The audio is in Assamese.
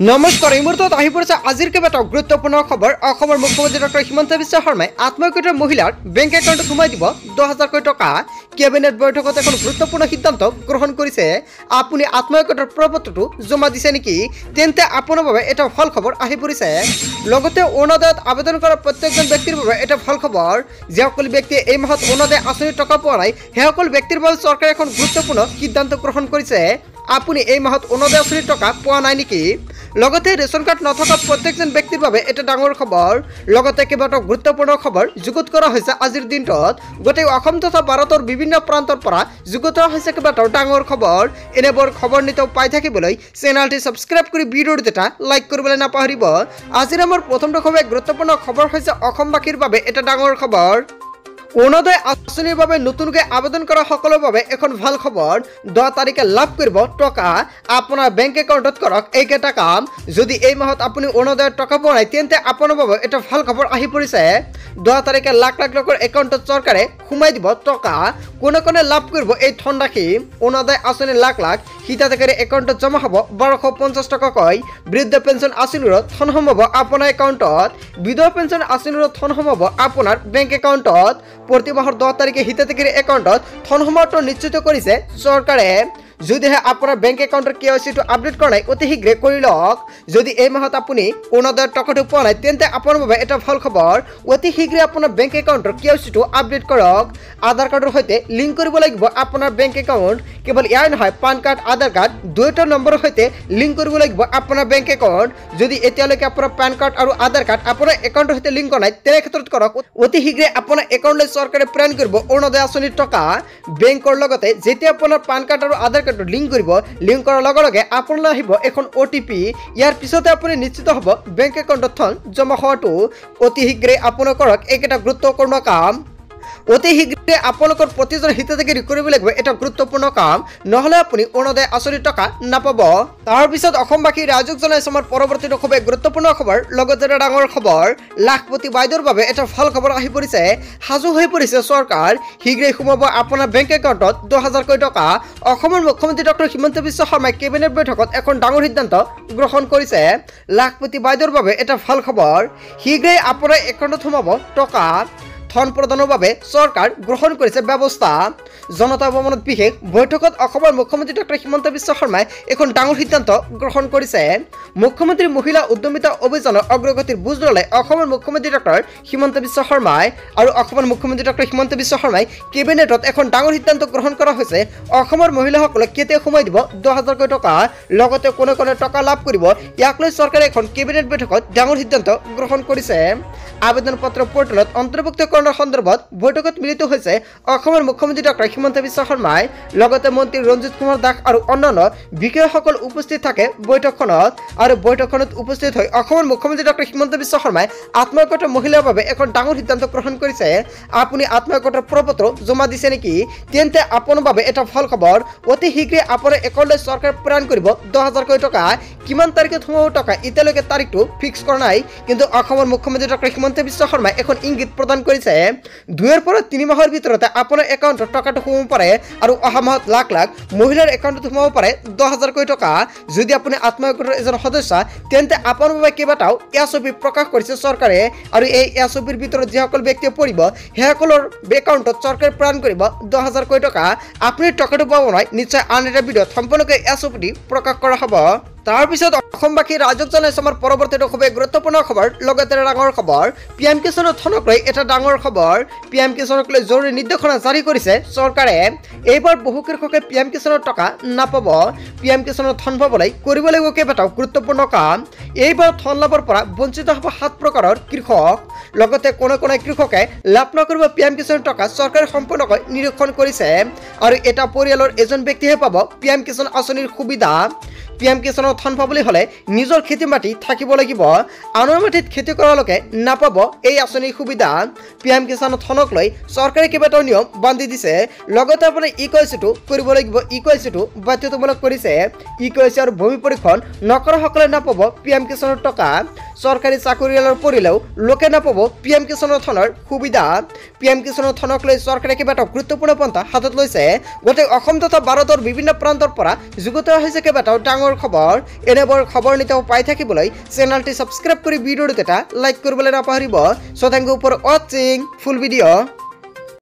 নমস্কাৰ এই মুহূৰ্তত আহি পৰিছে আজিৰ কেইবাটাও গুৰুত্বপূৰ্ণ খবৰ। অসমৰ মুখ্যমন্ত্ৰী ডক্টৰ হিমন্ত বিশ্ব শৰ্মাই আত্মহত্যা মহিলাৰ বেংক একাউণ্টত সোমাই দিব 10,000 কোটি টকা। কেবিনেট বৈঠকত এখন গুৰুত্বপূৰ্ণ সিদ্ধান্ত গ্ৰহণ কৰিছে। আপুনি আত্মহত্যাৰ প্ৰপত্ৰটো জমা দিছে নেকি? তেন্তে আপোনাৰ বাবে এটা ভাল খবৰ আহি পৰিছে। লগতে অৰুণোদয়ত আবেদন কৰা প্ৰত্যেকজন ব্যক্তিৰ বাবে এটা ভাল খবৰ। যিসকল ব্যক্তিয়ে এই মাহত অৰুণোদয় আঁচনিৰ টকা পোৱা নাই সেইসকল ব্যক্তিৰ বাবে চৰকাৰে এখন গুৰুত্বপূৰ্ণ সিদ্ধান্ত গ্ৰহণ কৰিছে। আপুনি এই মাহত অৰুণোদয় আঁচনিৰ টকা পোৱা নাই নেকি? লগতে ৰেচন কাৰ্ড নথকা প্ৰত্যেকজন ব্যক্তিৰ বাবে এটা ডাঙৰ খবৰ। লগতে কেইবাটাও গুৰুত্বপূৰ্ণ খবৰ যুগুত কৰা হৈছে আজিৰ দিনটোত। গোটেই অসম তথা ভাৰতৰ বিভিন্ন প্ৰান্তৰ পৰা যুগুত কৰা হৈছে কেইবাটাও ডাঙৰ খবৰ। এনেবোৰ খবৰ নিতৌ পাই থাকিবলৈ চেনেলটি ছাবস্ক্ৰাইব কৰি ভিডিঅ'টো এটা লাইক কৰিবলৈ নাপাহৰিব। আজিৰ আমাৰ প্ৰথমটো খবৰ গুৰুত্বপূৰ্ণ খবৰ হৈছে অসমবাসীৰ বাবে এটা ডাঙৰ খবৰ। অৰুণোদয় আঁচনিৰ বাবে নতুনকৈ আবেদন কৰা সকলৰ বাবে এখন ভাল খবৰ। 10 তাৰিখে লাভ কৰিব টকা। আপোনাৰ বেংক একাউণ্টত কৰক এইকেইটা কাম। যদি এই মাহত আপুনি অৰুণোদয়ৰ টকা পোৱা নাই তেন্তে আপোনাৰ বাবে এটা ভাল খবৰ আহি পৰিছে। 10 তাৰিখে লাখ লাখ লোকৰ একাউণ্টত চৰকাৰে সোমাই দিব টকা। কোনে কোনে লাভ কৰিব এই ধনৰাশি? অৰুণোদয় আঁচনি লাখ লাখ হিতাধিকাৰী একাউণ্টত জমা হ'ব 1250 টকাকৈ। বৃদ্ধ পেঞ্চন আঁচনিৰো ধন সোমাব আপোনাৰ একাউণ্টত। বিধৱা পেঞ্চন আঁচনিৰো ধন সোমাব আপোনাৰ বেংক একাউণ্টত। প্ৰতি মাহৰ 10 তাৰিখে হিতাধিকাৰী একাউণ্টত ধন সোমোৱাটো নিশ্চিত কৰিছে চৰকাৰে। যদিহে আপোনাৰ বেংক একাউণ্টৰ KYC-টো আপডেট কৰা নাই অতি শীঘ্ৰে কৰি লওক। যদি এই মাহত আপুনি অৰুণোদয়ৰ টকাটো পোৱা নাই তেন্তে আপোনাৰ বাবে এটা ভাল খবৰ। অতি শীঘ্ৰে আপোনাৰ বেংক একাউণ্টৰ KYC-টো আপডেট কৰক। আধাৰ কাৰ্ডৰ সৈতে লিংক কৰিব লাগিব আপোনাৰ বেংক একাউণ্ট। কেৱল ইয়াৰ নহয়, পান কাৰ্ড, আধাৰ কাৰ্ড দুয়োটা নম্বৰৰ সৈতে লিংক কৰিব লাগিব আপোনাৰ বেংক একাউণ্ট। যদি এতিয়ালৈকে আপোনাৰ পান কাৰ্ড আৰু আধাৰ কাৰ্ড আপোনাৰ একাউণ্টৰ সৈতে লিংক কৰা নাই তেনে ক্ষেত্ৰত কৰক। অতি শীঘ্ৰে আপোনাৰ একাউণ্টলৈ চৰকাৰে প্ৰেৰণ কৰিব অৰুণোদয় আঁচনিৰ টকা। বেংকৰ লগতে যেতিয়া আপোনাৰ পান কাৰ্ড আৰু আধাৰ কাৰ্ড লিংক কৰিব, লিংক কৰাৰ লগে লগে আপোনালৈ আহিব এখন OTP। ইয়াৰ পিছতে আপুনি নিশ্চিত হ'ব বেংক একাউণ্টত ধন জমা হোৱাটো। অতি শীঘ্ৰে আপোনাৰ কৰক এইকেইটা গুৰুত্বপূৰ্ণ কাম। অতি শীঘ্ৰে আপোনালোকৰ প্ৰতিজন হিতাধিকাৰী কৰিব লাগিব এটা গুৰুত্বপূৰ্ণ কাম, নহ'লে আপুনি অৰুণোদয় আঁচনিৰ টকা নাপাব। তাৰপিছত অসমবাসী ৰাইজক জনাইছো আমাৰ পৰৱৰ্তী খুব গুৰুত্বপূৰ্ণ খবৰ। লগতে এটা ডাঙৰ খবৰ, লাখপতি বাইদেউৰ বাবে এটা ভাল খবৰ আহি পৰিছে। সাজু হৈ পৰিছে চৰকাৰ। শীঘ্ৰেই সোমাব আপোনাৰ বেংক একাউণ্টত 10,000 কোটি টকা। অসমৰ মুখ্যমন্ত্ৰী ডক্টৰ হিমন্ত বিশ্ব শৰ্মাই কেবিনেট বৈঠকত এখন ডাঙৰ সিদ্ধান্ত গ্ৰহণ কৰিছে। লাখপতি বাইদেউৰ বাবে এটা ভাল খবৰ। শীঘ্ৰেই আপোনাৰ একাউণ্টত সোমাব টকা। ধন প্ৰদানৰ বাবে চৰকাৰ গ্ৰহণ কৰিছে ব্যৱস্থা। জনতা ভৱনত বিশেষ বৈঠকত অসমৰ মুখ্যমন্ত্ৰী ডক্টৰ হিমন্ত বিশ্ব শৰ্মাই এখন ডাঙৰ সিদ্ধান্ত গ্ৰহণ কৰিছে। মুখ্যমন্ত্ৰী মহিলা উদ্যমিতা অভিযানৰ অগ্ৰগতিৰ বুজ ল'লে অসমৰ মুখ্যমন্ত্ৰী ডক্টৰ হিমন্ত বিশ্ব শৰ্মাই। আৰু অসমৰ মুখ্যমন্ত্ৰী ডক্টৰ হিমন্ত বিশ্ব শৰ্মাই কেবিনেটত এখন ডাঙৰ সিদ্ধান্ত গ্ৰহণ কৰা হৈছে। অসমৰ মহিলাসকলক কেতিয়া সোমাই দিব 10,000 কোটি টকা। লগতে কোনে কোনে টকা লাভ কৰিব ইয়াক লৈ চৰকাৰে এখন কেবিনেট বৈঠকত ডাঙৰ সিদ্ধান্ত গ্ৰহণ কৰিছে। আবেদন পত্ৰ পৰ্টেলত অন্তৰ্ভুক্ত সন্দৰ্ভত বৈঠকত মিলিত হৈছে অসমৰ মুখ্যমন্ত্ৰী ডক্টৰ হিমন্ত বিশ্ব শৰ্মাই। লগতে মন্ত্ৰী ৰঞ্জিত কুমাৰ দাস আৰু অন্যান্য বিষয়াসকল উপস্থিত থাকে বৈঠকখনত। আৰু বৈঠকখনত উপস্থিত হৈ অসমৰ মুখ্যমন্ত্ৰী ডক্টৰ হিমন্ত বিশ্ব শৰ্মাই আত্মহত্যা মহিলাৰ বাবে এখন ডাঙৰ সিদ্ধান্ত গ্ৰহণ কৰিছে। আপুনি আত্মহত্যাৰ প্ৰপত্ৰ জমা দিছে নেকি? তেন্তে আপোনাৰ বাবে এটা ভাল খবৰ। অতি শীঘ্ৰে আপোনাৰ একাউণ্টলৈ চৰকাৰে প্ৰেৰণ কৰিব 10,000 কোটি টকা। কিমান তাৰিখে সোমাব টকা এতিয়ালৈকে তাৰিখটো ফিক্স কৰা নাই, কিন্তু অসমৰ মুখ্যমন্ত্ৰী ডক্টৰ হিমন্ত বিশ্ব শৰ্মাই এখন ইংগিত প্ৰদান কৰিছে। 2 পৰা 3 মাহৰ ভিতৰতে আপোনাৰ একাউণ্টত টকাটো সোমাব পাৰে। আৰু অহা মাহত লাখ লাখ মহিলাৰ একাউণ্টত সোমাব পাৰে 10,000 কোটি টকা। যদি আপুনি আত্মহত্যাৰ এজন সদস্য তেন্তে আপোনাৰ বাবে কেইবাটাও SOP প্ৰকাশ কৰিছে চৰকাৰে। আৰু এই SOPৰ ভিতৰত যিসকল ব্যক্তিয়ে পৰিব সেইসকলৰ একাউণ্টত চৰকাৰে প্ৰেৰণ কৰিব 10,000 কোটি টকা। আপুনি টকাটো পাব নহয়, নিশ্চয় আন এটা ভিডিঅ'ত সম্পূৰ্ণকৈ SOPটি প্ৰকাশ কৰা হ'ব। তাৰপিছত অসমবাসী ৰাইজক জনাইছো আমাৰ পৰৱৰ্তী খুব গুৰুত্বপূৰ্ণ খবৰ। লগতে ডাঙৰ খবৰ, PM কিষাণৰ ধনক লৈ এটা ডাঙৰ খবৰ। PM কিষাণক লৈ জৰুৰী নিৰ্দেশনা জাৰি কৰিছে চৰকাৰে। এইবাৰ বহু কৃষকে PM কিষাণৰ টকা নাপাব। PM কিষাণৰ ধন পাবলৈ কৰিব লাগিব কেইবাটাও গুৰুত্বপূৰ্ণ কাম। এইবাৰ ধন লাভৰ পৰা বঞ্চিত হ'ব 7 প্ৰকাৰৰ কৃষক। লগতে কোনে কোনে কৃষকে লাভ নকৰিব PM কিষাণৰ টকা চৰকাৰে সম্পূৰ্ণকৈ নিৰীক্ষণ কৰিছে। আৰু এটা পৰিয়ালৰ এজন ব্যক্তিহে পাব PM কিষাণ আঁচনিৰ সুবিধা। PM কিষাণৰ ধন পাবলৈ হ'লে নিজৰ খেতি মাটি থাকিব লাগিব। আনৰ মাটিত খেতি কৰালৈকে নাপাব এই আঁচনিৰ সুবিধা। PM কিষাণৰ ধনক লৈ চৰকাৰে কেইবাটাও নিয়ম বান্ধি দিছে। লগতে আপুনি EKYC-টো কৰিব লাগিব। EKYC-টো বাধ্যতামূলক কৰিছে। EKYC আৰু ভূমি পৰীক্ষণ নকৰাসকলে নাপাব PM কিষাণৰ টকা। চৰকাৰী চাকৰিয়ালৰ পৰিয়ালেও লোকে নাপাব PM কিষাণৰ ধনৰ সুবিধা। PM কিষাণৰ ধনক লৈ চৰকাৰে কেইবাটাও গুৰুত্বপূৰ্ণ পন্থা হাতত লৈছে। গোটেই অসম তথা ভাৰতৰ বিভিন্ন প্ৰান্তৰ পৰা যুগুত হৈছে কেইবাটাও ডাঙৰ দূৰৰ খবৰ এনেবোৰ খবৰ নিতৌ পাই থাকিবলৈ চেনেলটি সাবস্ক্ৰাইব কৰি ভিডিঅ'টোত এটা লাইক কৰিবলৈ নাপাহৰিব। So thank you for watching full video'.